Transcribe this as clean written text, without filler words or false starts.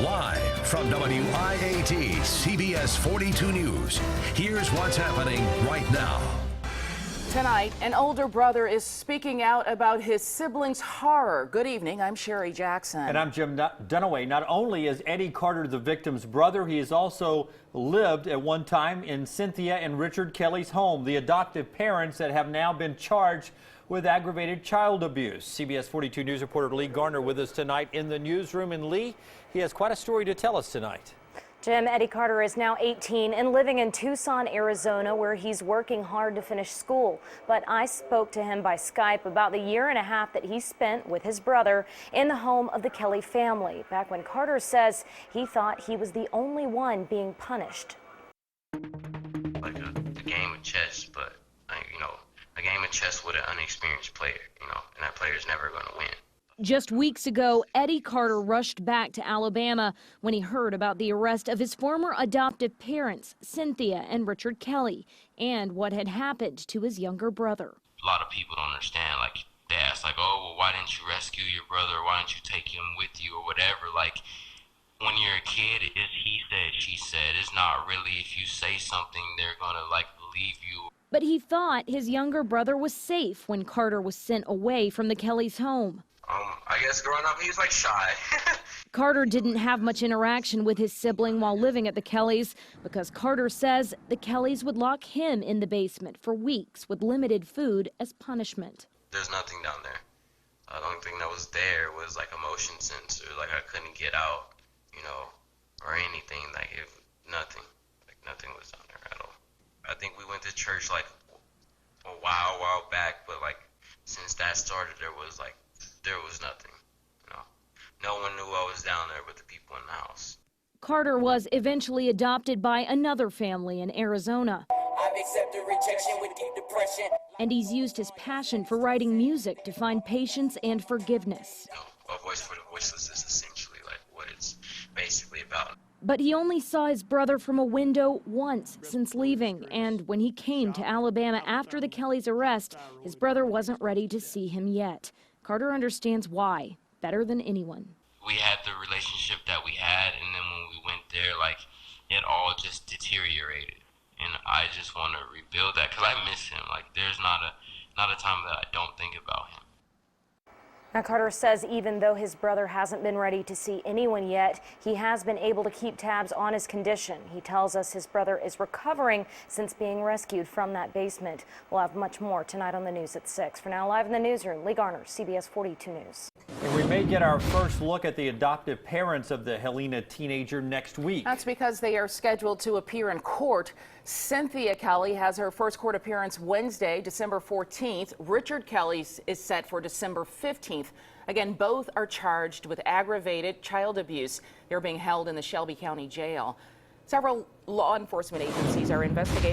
Live from WIAT CBS 42 News, here's what's happening right now. Tonight, an older brother is speaking out about his siblings' horror. Good evening, I'm Sherry Jackson. And I'm Jim Dunaway. Not only is Eddie Carter the victim's brother, he has also lived at one time in Cynthia and Richard Kelly's home, the adoptive parents that have now been charged with aggravated child abuse. CBS 42 News reporter Lee Garner with us tonight in the newsroom. And Lee, he has quite a story to tell us tonight. Jim, Eddie Carter is now 18 and living in Tucson, Arizona, where he's working hard to finish school. But I spoke to him by Skype about the year and a half that he spent with his brother in the home of the Kelly family, back when Carter says he thought he was the only one being punished. Like a game of chess, but, a game of chess with an unexperienced player, and that player is never going to win. Just weeks ago, Eddie Carter rushed back to Alabama when he heard about the arrest of his former adoptive parents, Cynthia and Richard Kelly, and what had happened to his younger brother. A lot of people don't understand, they ask, oh, well, why didn't you rescue your brother, or why didn't you take him with you, or whatever. When you're a kid, it's he said, she said. It's not really, if you say something, they're going to, believe you. But he thought his younger brother was safe when Carter was sent away from the Kellys' home. I guess growing up, he was shy. Carter didn't have much interaction with his sibling while living at the Kellys because Carter says the Kellys would lock him in the basement for weeks with limited food as punishment. There's nothing down there. The only thing that was there was a motion sensor, I couldn't get out, or anything, nothing. Nothing was down there at all. I think we went to church a while back, but since that started, there was nothing. No one knew I was down there but the people in the house. Carter was eventually adopted by another family in Arizona. I've accepted rejection with deep depression. And he's used his passion for writing music to find patience and forgiveness. A voice for the voiceless is essentially what it's basically about. But he only saw his brother from a window once since leaving, and when he came to Alabama after the Kellys' arrest, his brother wasn't ready to see him yet. Carter understands why better than anyone. We had the relationship that we had, and then when we went there, it all just deteriorated. And I just want to rebuild that because I miss him. There's not a time that I don't think about him. Now, Carter says even though his brother hasn't been ready to see anyone yet, he has been able to keep tabs on his condition. He tells us his brother is recovering since being rescued from that basement. We'll have much more tonight on the news at 6. For now, live in the newsroom, Lee Garner, CBS 42 News. And we may get our first look at the adoptive parents of the Helena teenager next week. That's because they are scheduled to appear in court. Cynthia Kelly has her first court appearance Wednesday, December 14th. Richard Kelly is set for December 15th. Again, both are charged with aggravated child abuse. They're being held in the Shelby County Jail. Several law enforcement agencies are investigating